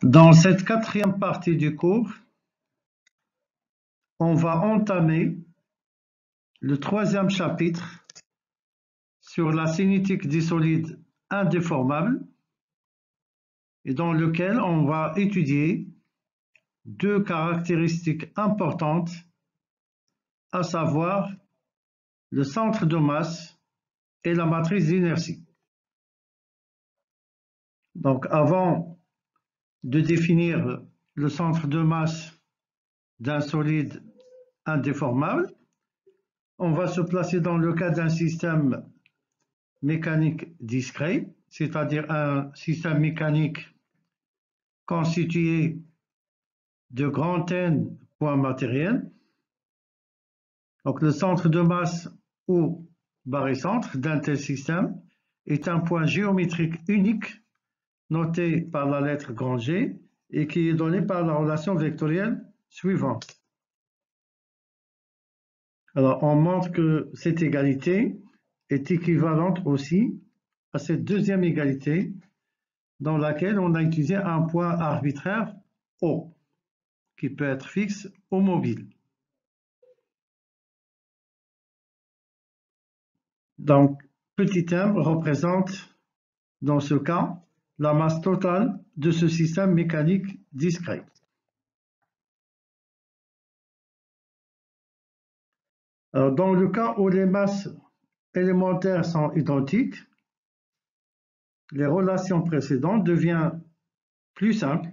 Dans cette quatrième partie du cours, on va entamer le troisième chapitre sur la cinétique des solides indéformables et dans lequel on va étudier deux caractéristiques importantes, à savoir le centre de masse et la matrice d'inertie. Donc avant de définir le centre de masse d'un solide indéformable, on va se placer dans le cas d'un système mécanique discret, c'est-à-dire un système mécanique constitué de grands N points matériels. Donc le centre de masse ou barycentre d'un tel système est un point géométrique unique noté par la lettre grand G et qui est donné par la relation vectorielle suivante. Alors on montre que cette égalité est équivalente aussi à cette deuxième égalité dans laquelle on a utilisé un point arbitraire O qui peut être fixe ou mobile. Donc, petit m représente, dans ce cas, la masse totale de ce système mécanique discret. Alors, dans le cas où les masses élémentaires sont identiques, les relations précédentes deviennent plus simples,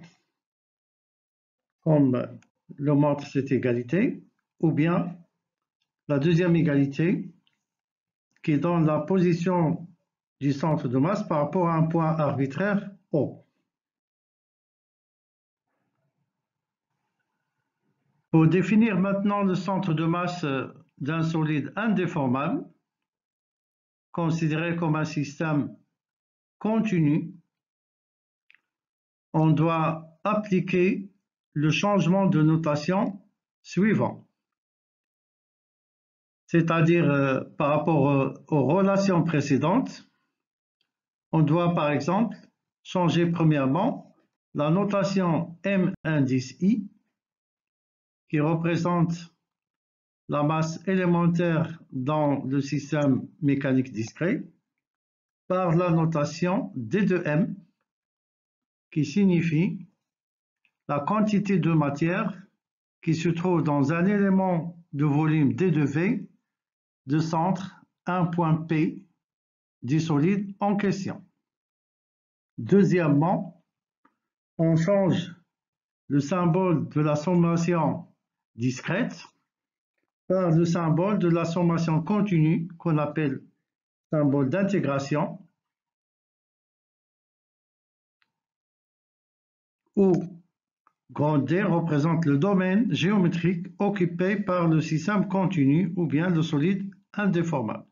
comme le montre cette égalité, ou bien la deuxième égalité qui donne la position du centre de masse par rapport à un point arbitraire O. Pour définir maintenant le centre de masse d'un solide indéformable, considéré comme un système continu, on doit appliquer le changement de notation suivant. C'est-à-dire, par rapport aux relations précédentes, on doit par exemple changer premièrement la notation M indice I, qui représente la masse élémentaire dans le système mécanique discret, par la notation D de M, qui signifie la quantité de matière qui se trouve dans un élément de volume D de V de centre 1 point P du solide en question. Deuxièmement, on change le symbole de la sommation discrète par le symbole de la sommation continue qu'on appelle symbole d'intégration, où grand D représente le domaine géométrique occupé par le système continu ou bien le solide indéformable.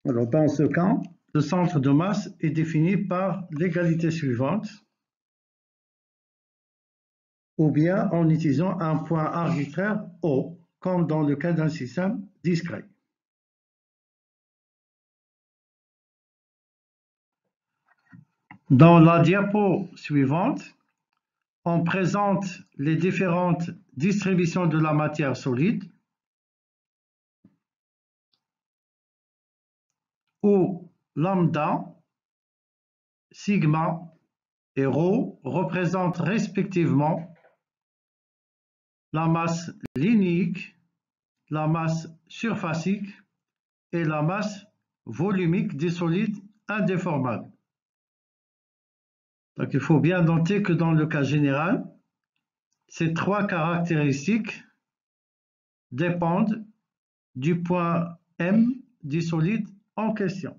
Alors dans ce cas, le centre de masse est défini par l'égalité suivante, ou bien en utilisant un point arbitraire O, comme dans le cas d'un système discret. Dans la diapo suivante, on présente les différentes distributions de la matière solide, où lambda, sigma et ρ représentent respectivement la masse linéique, la masse surfacique et la masse volumique des solides indéformables. Donc il faut bien noter que dans le cas général, ces trois caractéristiques dépendent du point M du solide en question.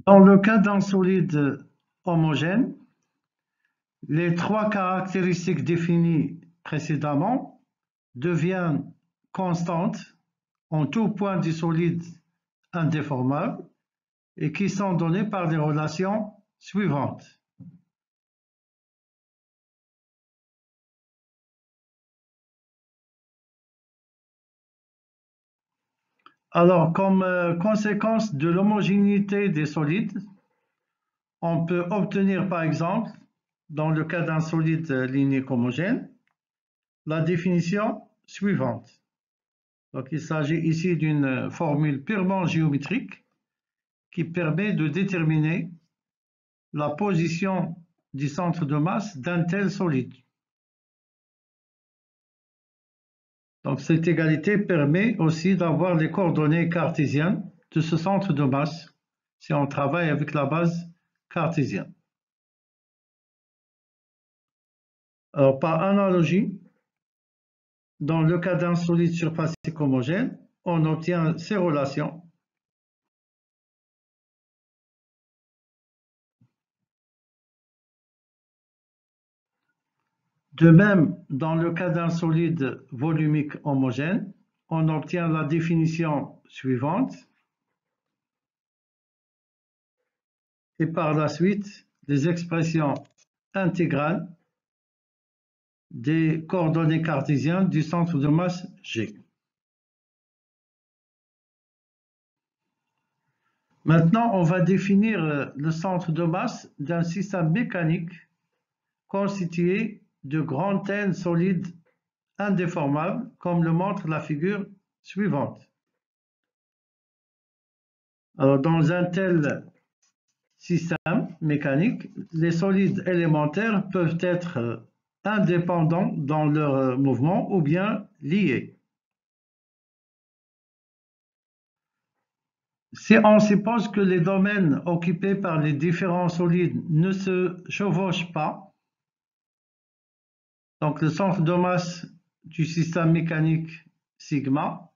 Dans le cas d'un solide homogène, les trois caractéristiques définies précédemment deviennent constantes en tout point du solide indéformable et qui sont données par les relations suivantes. Alors, comme conséquence de l'homogénéité des solides, on peut obtenir par exemple, dans le cas d'un solide linéaire homogène, la définition suivante. Donc, il s'agit ici d'une formule purement géométrique qui permet de déterminer la position du centre de masse d'un tel solide. Donc, cette égalité permet aussi d'avoir les coordonnées cartésiennes de ce centre de masse si on travaille avec la base cartésienne. Alors, par analogie, dans le cas d'un solide surfacique homogène, on obtient ces relations. De même, dans le cas d'un solide volumique homogène, on obtient la définition suivante. Et par la suite, les expressions intégrales des coordonnées cartésiennes du centre de masse G. Maintenant, on va définir le centre de masse d'un système mécanique constitué de grandes N solides indéformables, comme le montre la figure suivante. Alors, dans un tel système mécanique, les solides élémentaires peuvent être indépendants dans leur mouvement ou bien liés. Si on suppose que les domaines occupés par les différents solides ne se chevauchent pas, donc le centre de masse du système mécanique sigma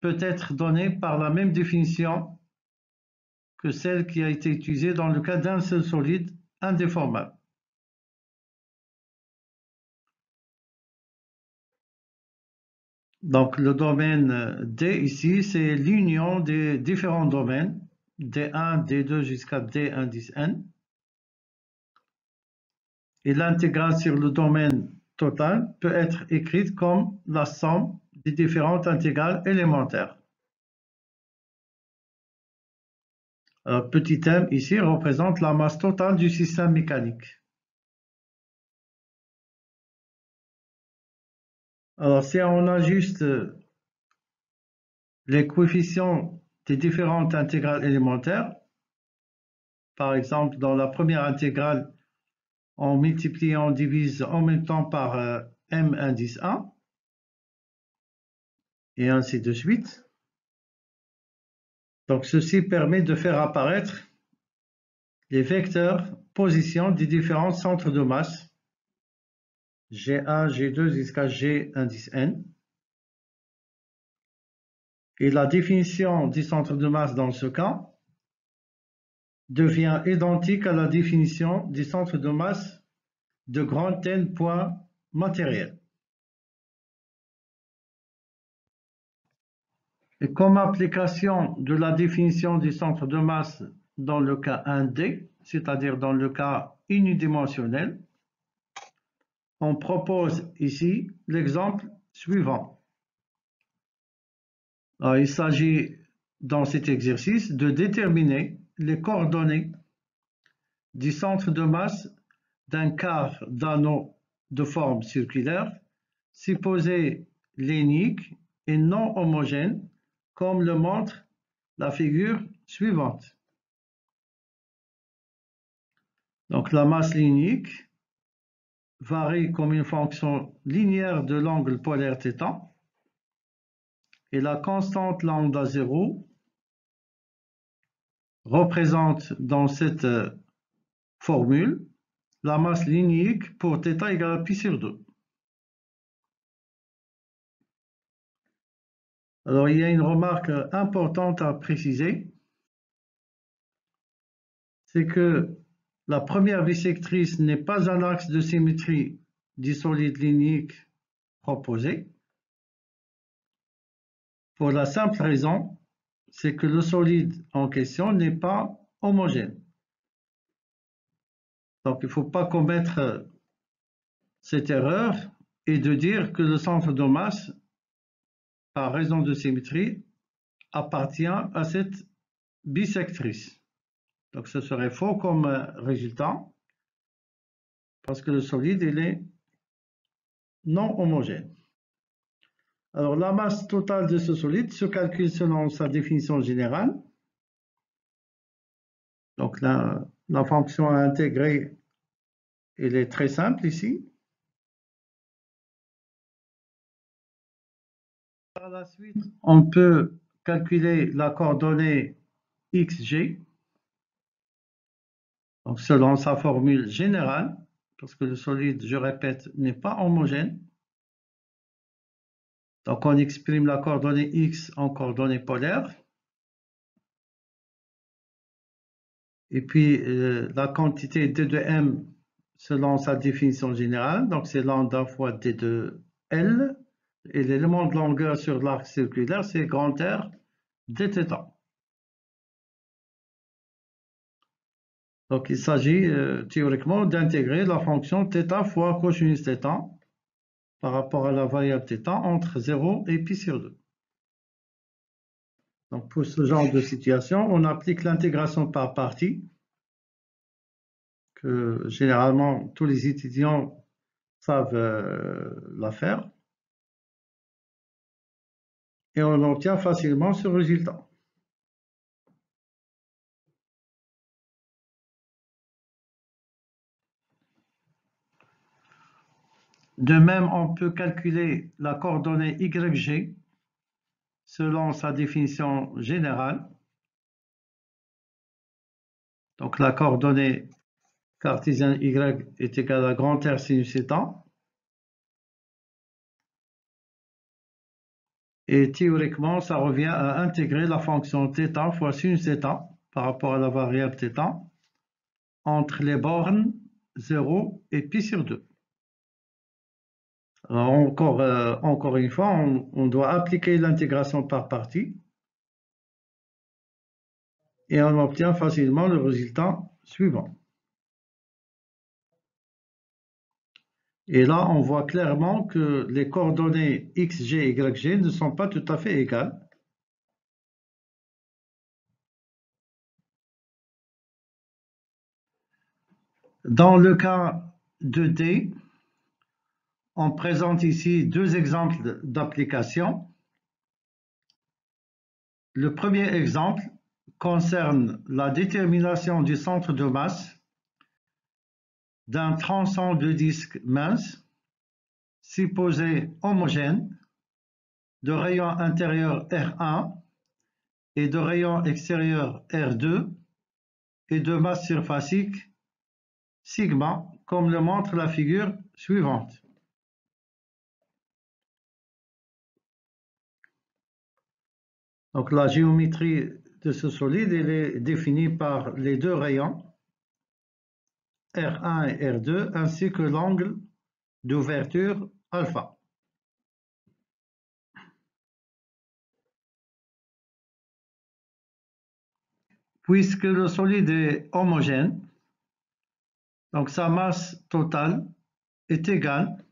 peut être donné par la même définition que celle qui a été utilisée dans le cas d'un seul solide indéformable. Donc le domaine D ici, c'est l'union des différents domaines, D1, D2 jusqu'à D indice N. Et l'intégrale sur le domaine total peut être écrite comme la somme des différentes intégrales élémentaires. Alors, petit m ici représente la masse totale du système mécanique. Alors, si on ajuste les coefficients des différentes intégrales élémentaires, par exemple, dans la première intégrale, on multiplie et on divise en même temps par m indice 1, et ainsi de suite. Donc, ceci permet de faire apparaître les vecteurs position des différents centres de masse, G1, G2 jusqu'à G indice N. Et la définition du centre de masse dans ce cas devient identique à la définition du centre de masse de grand N points matériels. Et comme application de la définition du centre de masse dans le cas 1D, c'est-à-dire dans le cas unidimensionnel, on propose ici l'exemple suivant. Alors, il s'agit dans cet exercice de déterminer les coordonnées du centre de masse d'un quart d'anneau de forme circulaire supposé lénique et non homogène, comme le montre la figure suivante. Donc la masse lénique varie comme une fonction linéaire de l'angle polaire θ et la constante lambda 0 représente dans cette formule la masse linéique pour θ égale à pi sur 2. Alors il y a une remarque importante à préciser, c'est que la première bissectrice n'est pas un axe de symétrie du solide linéique proposé, pour la simple raison, c'est que le solide en question n'est pas homogène. Donc il ne faut pas commettre cette erreur et de dire que le centre de masse, par raison de symétrie, appartient à cette bissectrice. Donc ce serait faux comme résultat, parce que le solide, il est non homogène. Alors la masse totale de ce solide se calcule selon sa définition générale. Donc la fonction à intégrer, elle est très simple ici. Par la suite, on peut calculer la coordonnée xg, donc selon sa formule générale, parce que le solide, je répète, n'est pas homogène. Donc on exprime la coordonnée x en coordonnée polaire. Et puis la quantité d de m selon sa définition générale, donc c'est lambda fois d de L. Et l'élément de longueur sur l'arc circulaire, c'est grand R dθ. Donc il s'agit théoriquement d'intégrer la fonction θ fois cosinus θ par rapport à la variable θ entre 0 et pi sur 2. Donc pour ce genre de situation, on applique l'intégration par partie, que généralement tous les étudiants savent la faire. Et on obtient facilement ce résultat. De même, on peut calculer la coordonnée YG selon sa définition générale. Donc la coordonnée cartésienne Y est égale à grand R sinus θ. Et théoriquement, ça revient à intégrer la fonction θ fois sinus θ par rapport à la variable θ entre les bornes 0 et pi sur 2. Alors encore une fois, on doit appliquer l'intégration par partie et on obtient facilement le résultat suivant. Et là, on voit clairement que les coordonnées xg et yg ne sont pas tout à fait égales. Dans le cas de D, on présente ici deux exemples d'application. Le premier exemple concerne la détermination du centre de masse d'un tronçon de disque mince, supposé homogène, de rayon intérieur R1 et de rayon extérieur R2 et de masse surfacique sigma, comme le montre la figure suivante. Donc la géométrie de ce solide est définie par les deux rayons R1 et R2 ainsi que l'angle d'ouverture alpha. Puisque le solide est homogène, donc sa masse totale est égale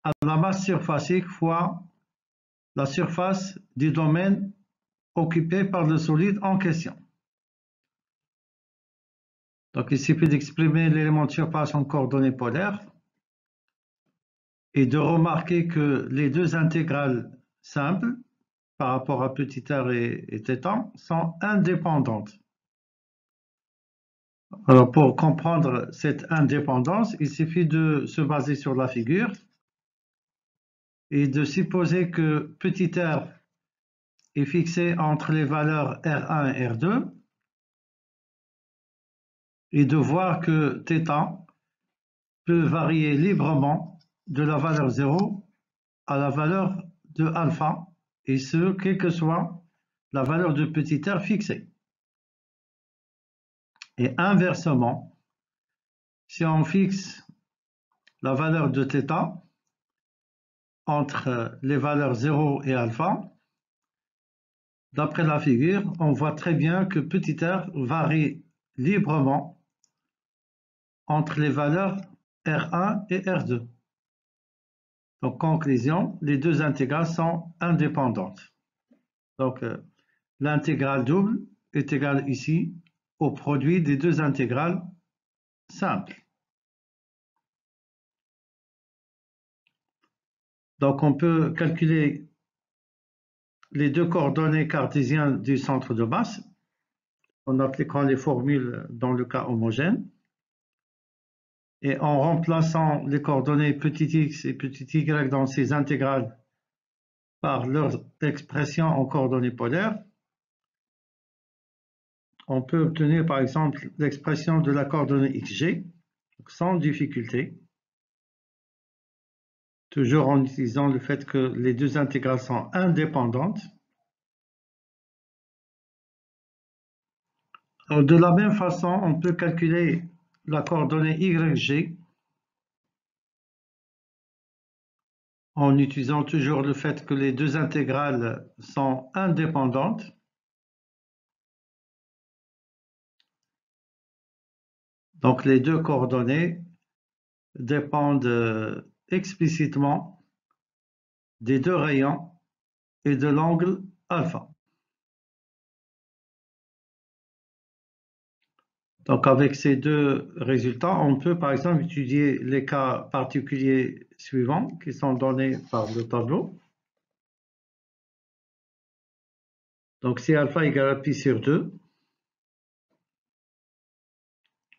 à la masse surfacique fois la surface du domaine occupé par le solide en question. Donc il suffit d'exprimer l'élément de surface en coordonnées polaires et de remarquer que les deux intégrales simples par rapport à petit r et θ sont indépendantes. Alors pour comprendre cette indépendance, il suffit de se baser sur la figure et de supposer que petit r est fixé entre les valeurs R1 et R2 et de voir que θ peut varier librement de la valeur 0 à la valeur de alpha, et ce, quelle que soit la valeur de petit r fixée. Et inversement, si on fixe la valeur de θ entre les valeurs 0 et alpha, d'après la figure, on voit très bien que petit r varie librement entre les valeurs R1 et R2. Donc, conclusion, les deux intégrales sont indépendantes. Donc, l'intégrale double est égale ici au produit des deux intégrales simples. Donc on peut calculer les deux coordonnées cartésiennes du centre de masse en appliquant les formules dans le cas homogène et en remplaçant les coordonnées petit x et petit y dans ces intégrales par leur expression en coordonnées polaires. On peut obtenir par exemple l'expression de la coordonnée xg sans difficulté, toujours en utilisant le fait que les deux intégrales sont indépendantes. Alors, de la même façon, on peut calculer la coordonnée YG en utilisant toujours le fait que les deux intégrales sont indépendantes. Donc les deux coordonnées dépendent explicitement des deux rayons et de l'angle alpha. Donc avec ces deux résultats, on peut par exemple étudier les cas particuliers suivants qui sont donnés par le tableau. Donc si alpha égale à pi sur 2,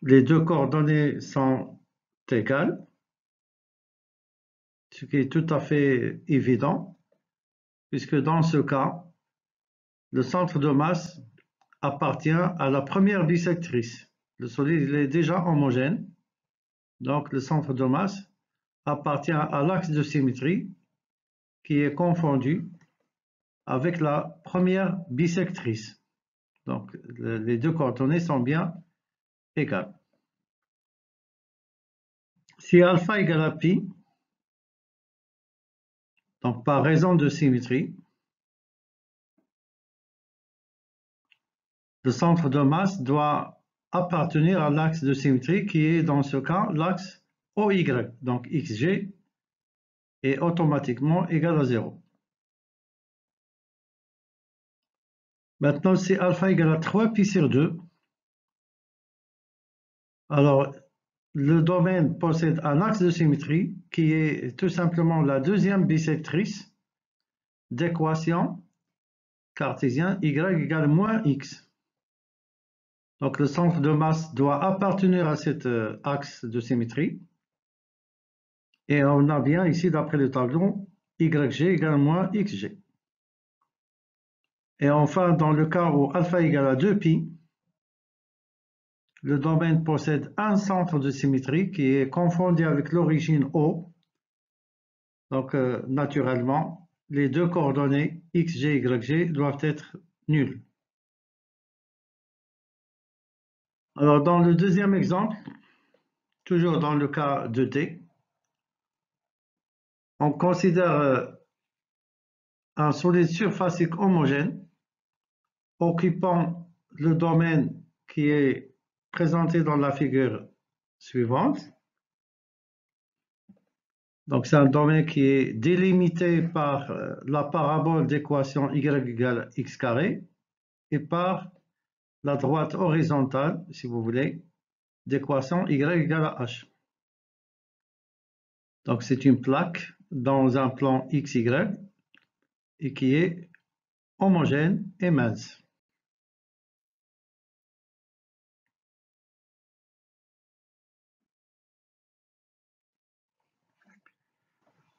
les deux coordonnées sont égales, ce qui est tout à fait évident, puisque dans ce cas, le centre de masse appartient à la première bisectrice. Le solide il est déjà homogène, donc le centre de masse appartient à l'axe de symétrie qui est confondu avec la première bisectrice. Donc les deux coordonnées sont bien égales. Si alpha égale à pi, donc par raison de symétrie, le centre de masse doit appartenir à l'axe de symétrie qui est dans ce cas l'axe OY, donc xg est automatiquement égal à 0. Maintenant, si alpha égale à 3 pi sur 2, alors le domaine possède un axe de symétrie qui est tout simplement la deuxième bisectrice d'équation cartésienne y égale moins x. Donc le centre de masse doit appartenir à cet axe de symétrie. Et on a bien ici, d'après le tableau, YG égale moins XG. Et enfin, dans le cas où alpha égale à 2pi, le domaine possède un centre de symétrie qui est confondu avec l'origine O. Donc, naturellement, les deux coordonnées XG et YG doivent être nulles. Alors, dans le deuxième exemple, toujours dans le cas de D, on considère un solide surfacique homogène occupant le domaine qui est présenté dans la figure suivante. Donc c'est un domaine qui est délimité par la parabole d'équation y égale x carré et par la droite horizontale, si vous voulez, d'équation y égale à h. Donc c'est une plaque dans un plan xy et qui est homogène et mince.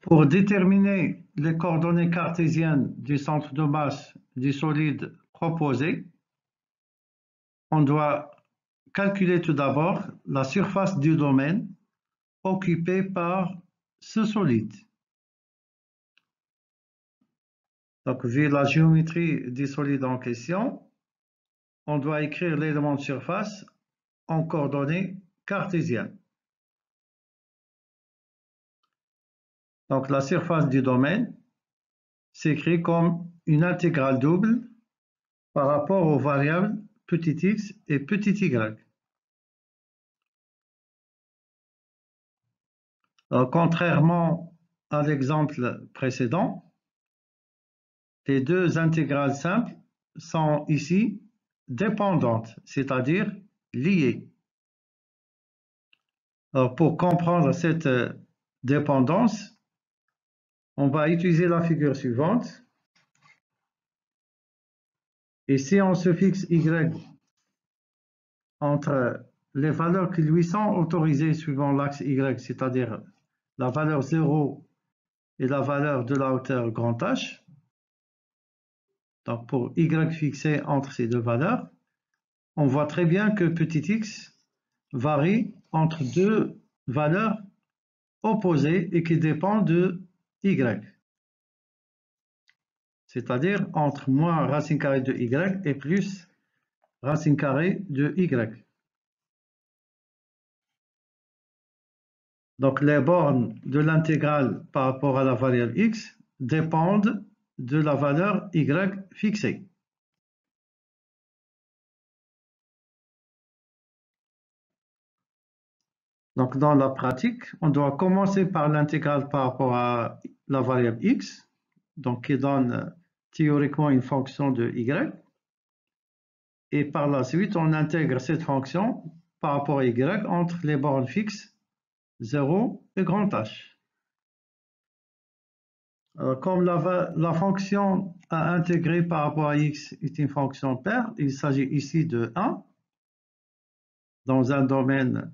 Pour déterminer les coordonnées cartésiennes du centre de masse du solide proposé, on doit calculer tout d'abord la surface du domaine occupé par ce solide. Donc, vu la géométrie du solide en question, on doit écrire l'élément de surface en coordonnées cartésiennes. Donc, la surface du domaine s'écrit comme une intégrale double par rapport aux variables petit x et petit y. Alors, contrairement à l'exemple précédent, les deux intégrales simples sont ici dépendantes, c'est-à-dire liées. Alors, pour comprendre cette dépendance, on va utiliser la figure suivante. Et si on se fixe y entre les valeurs qui lui sont autorisées suivant l'axe y, c'est-à-dire la valeur 0 et la valeur de la hauteur grand H, donc pour y fixé entre ces deux valeurs, on voit très bien que petit x varie entre deux valeurs opposées et qui dépendent de y, c'est-à-dire entre moins racine carrée de y et plus racine carrée de y. Donc les bornes de l'intégrale par rapport à la variable x dépendent de la valeur y fixée. Donc dans la pratique, on doit commencer par l'intégrale par rapport à la variable x, donc qui donne théoriquement une fonction de y. Et par la suite, on intègre cette fonction par rapport à y entre les bornes fixes 0 et grand H. Alors, comme la fonction à intégrer par rapport à x est une fonction paire, il s'agit ici de 1 dans un domaine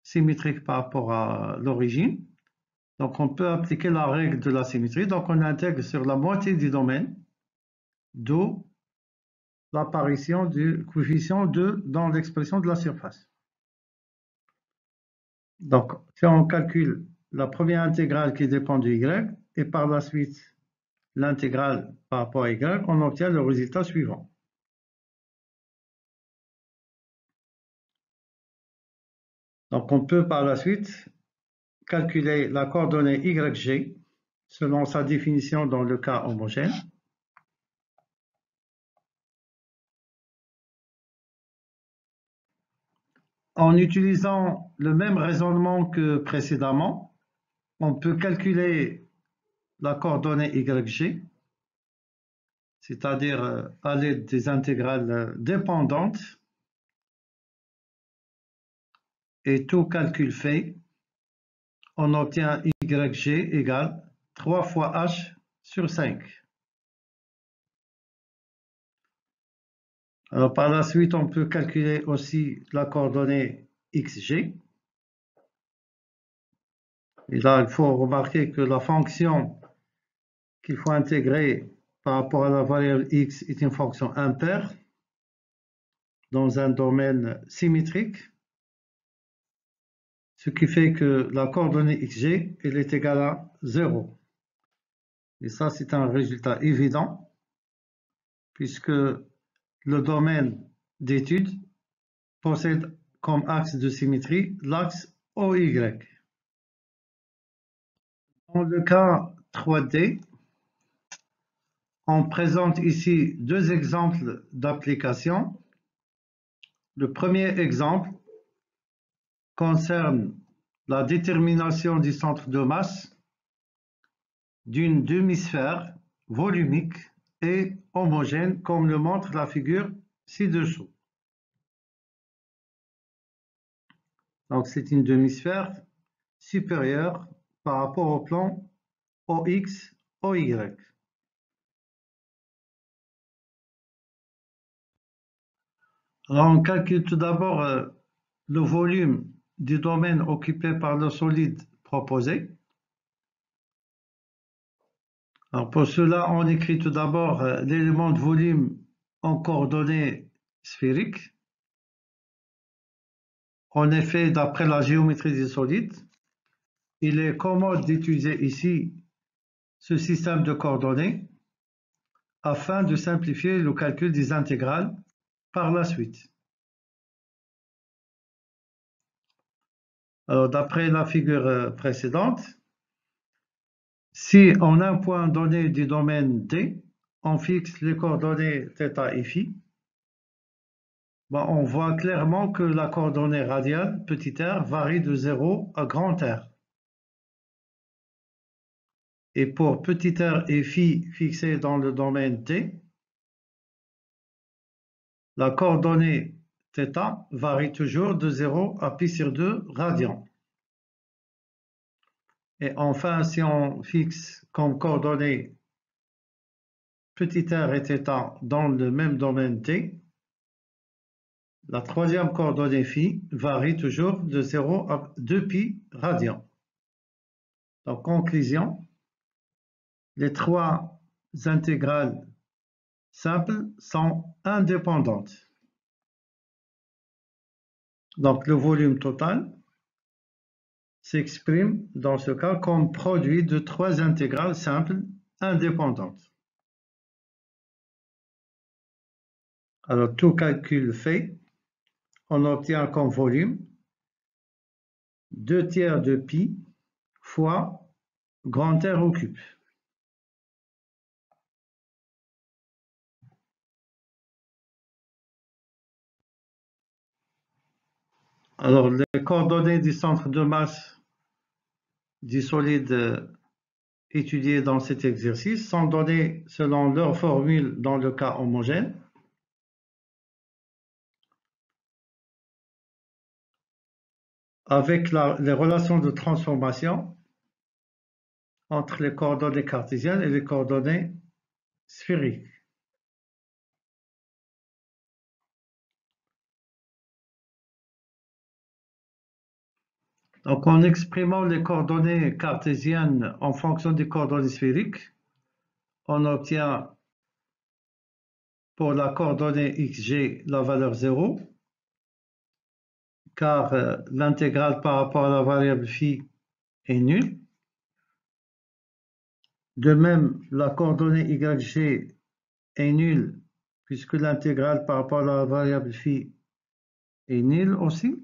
symétrique par rapport à l'origine. Donc, on peut appliquer la règle de la symétrie. Donc, on intègre sur la moitié du domaine, d'où l'apparition du coefficient 2 dans l'expression de la surface. Donc, si on calcule la première intégrale qui dépend du y et par la suite l'intégrale par rapport à y, on obtient le résultat suivant. Donc, on peut par la suite calculer la coordonnée YG selon sa définition dans le cas homogène. En utilisant le même raisonnement que précédemment, on peut calculer la coordonnée YG, c'est-à-dire à l'aide des intégrales dépendantes, et tout calcul fait, on obtient YG égale 3 fois H sur 5. Alors, par la suite, on peut calculer aussi la coordonnée XG. Et là, il faut remarquer que la fonction qu'il faut intégrer par rapport à la variable x est une fonction impaire dans un domaine symétrique, ce qui fait que la coordonnée xg elle est égale à 0. Et ça, c'est un résultat évident, puisque le domaine d'étude possède comme axe de symétrie l'axe OY. Dans le cas 3D, on présente ici deux exemples d'application. Le premier exemple concerne la détermination du centre de masse d'une demi-sphère volumique et homogène, comme le montre la figure ci-dessous. Donc, c'est une demi-sphère supérieure par rapport au plan OX, OY. Alors, on calcule tout d'abord le volume du domaine occupé par le solide proposé. Alors, pour cela, on écrit tout d'abord l'élément de volume en coordonnées sphériques. En effet, d'après la géométrie des solides, il est commode d'utiliser ici ce système de coordonnées afin de simplifier le calcul des intégrales par la suite. Alors, d'après la figure précédente, si en un point donné du domaine D, on fixe les coordonnées θ et φ, on voit clairement que la coordonnée radiale, petit r, varie de 0 à grand R. Et pour petit r et φ fixés dans le domaine D, la coordonnée θ varie toujours de 0 à pi sur 2 radians. Et enfin, si on fixe comme coordonnées petit r et θ dans le même domaine t, la troisième coordonnée phi varie toujours de 0 à 2 pi radians. Donc, conclusion, les trois intégrales simples sont indépendantes. Donc, le volume total s'exprime dans ce cas comme produit de trois intégrales simples indépendantes. Alors, tout calcul fait, on obtient comme volume 2 tiers de pi fois grand R au cube. Alors, les coordonnées du centre de masse du solide étudié dans cet exercice sont données selon leur formule dans le cas homogène. Avec les relations de transformation entre les coordonnées cartésiennes et les coordonnées sphériques. Donc, en exprimant les coordonnées cartésiennes en fonction des coordonnées sphériques, on obtient pour la coordonnée xg la valeur 0, car l'intégrale par rapport à la variable phi est nulle. De même, la coordonnée yg est nulle puisque l'intégrale par rapport à la variable phi est nulle aussi.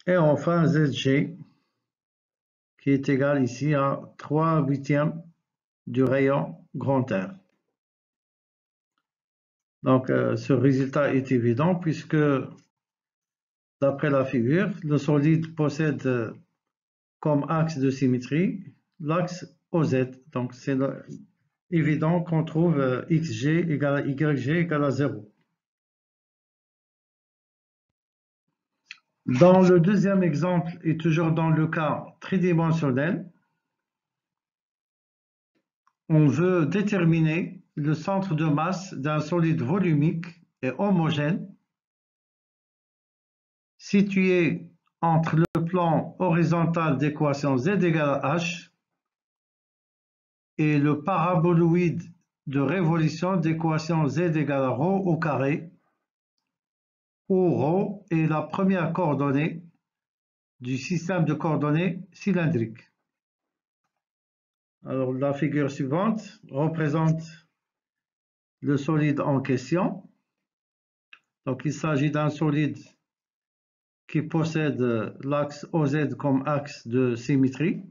Et enfin, zg qui est égal ici à 3/8 du rayon grand R. Donc, ce résultat est évident puisque, d'après la figure, le solide possède comme axe de symétrie l'axe OZ. Donc, c'est évident qu'on trouve xg égale à yg égale à 0. Dans le deuxième exemple, et toujours dans le cas tridimensionnel, on veut déterminer le centre de masse d'un solide volumique et homogène situé entre le plan horizontal d'équation z égale à h et le paraboloïde de révolution d'équation z égale à ρ au carré, où ρ est la première coordonnée du système de coordonnées cylindrique. Alors, la figure suivante représente le solide en question. Donc, il s'agit d'un solide qui possède l'axe OZ comme axe de symétrie.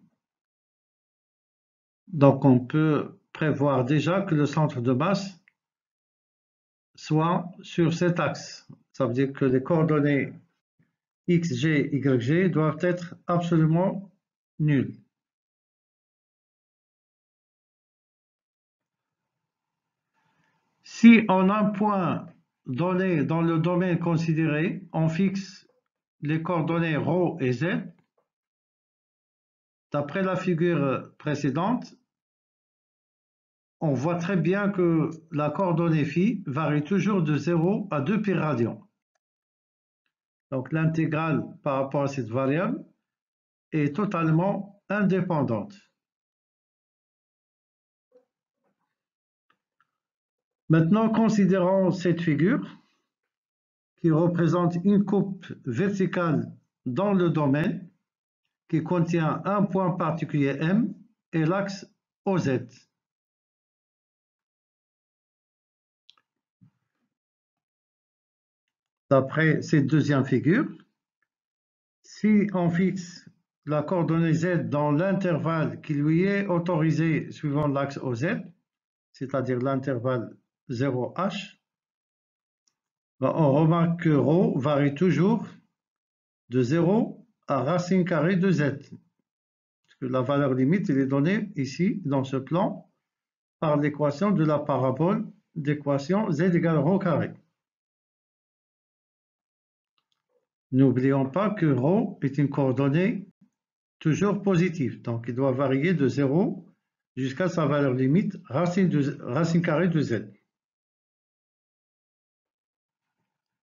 Donc, on peut prévoir déjà que le centre de masse soit sur cet axe. Ça veut dire que les coordonnées xg, yg doivent être absolument nulles. Si en un point donné dans le domaine considéré, on fixe les coordonnées ρ et z, d'après la figure précédente, on voit très bien que la coordonnée phi varie toujours de 0 à 2 pi radians. Donc l'intégrale par rapport à cette variable est totalement indépendante. Maintenant, considérons cette figure qui représente une coupe verticale dans le domaine qui contient un point particulier M et l'axe OZ. D'après cette deuxième figure, si on fixe la coordonnée Z dans l'intervalle qui lui est autorisé suivant l'axe OZ, c'est-à-dire l'intervalle 0h, on remarque que ρ varie toujours de 0 à racine carrée de Z. Parce que la valeur limite elle est donnée ici, dans ce plan, par l'équation de la parabole d'équation z égale ρ carré. N'oublions pas que ρ est une coordonnée toujours positive, donc il doit varier de 0 jusqu'à sa valeur limite, racine carrée de z.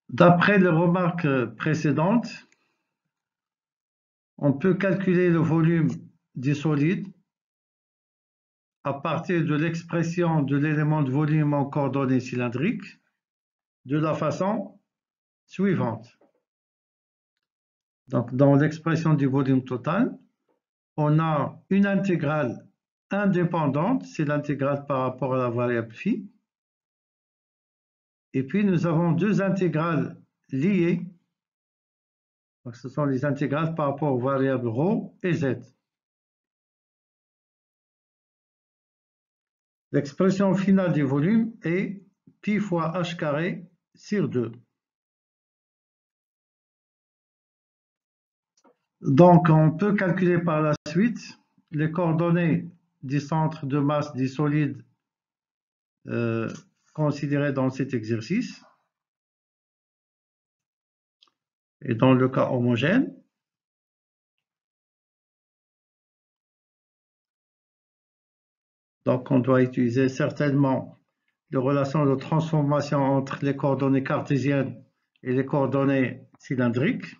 D'après les remarques précédentes, on peut calculer le volume des solides à partir de l'expression de l'élément de volume en coordonnées cylindriques de la façon suivante. Donc, dans l'expression du volume total, on a une intégrale indépendante, c'est l'intégrale par rapport à la variable phi. Et puis, nous avons deux intégrales liées. Donc, ce sont les intégrales par rapport aux variables ρ et z. L'expression finale du volume est pi fois h carré sur 2. Donc, on peut calculer par la suite les coordonnées du centre de masse du solide considéré dans cet exercice. Et dans le cas homogène, donc on doit utiliser certainement les relations de transformation entre les coordonnées cartésiennes et les coordonnées cylindriques.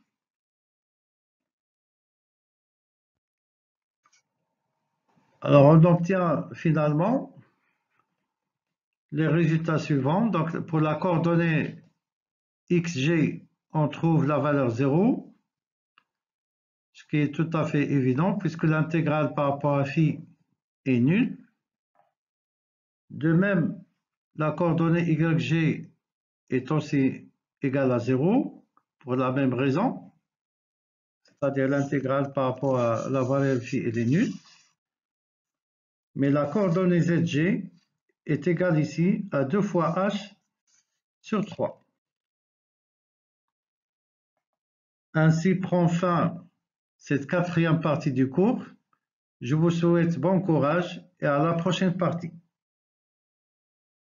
Alors on obtient finalement les résultats suivants. Donc pour la coordonnée xg, on trouve la valeur 0, ce qui est tout à fait évident puisque l'intégrale par rapport à phi est nulle. De même, la coordonnée yg est aussi égale à 0 pour la même raison, c'est-à-dire l'intégrale par rapport à la variable phi est nulle. Mais la coordonnée zg est égale ici à 2 fois h sur 3. Ainsi prend fin cette quatrième partie du cours. Je vous souhaite bon courage et à la prochaine partie.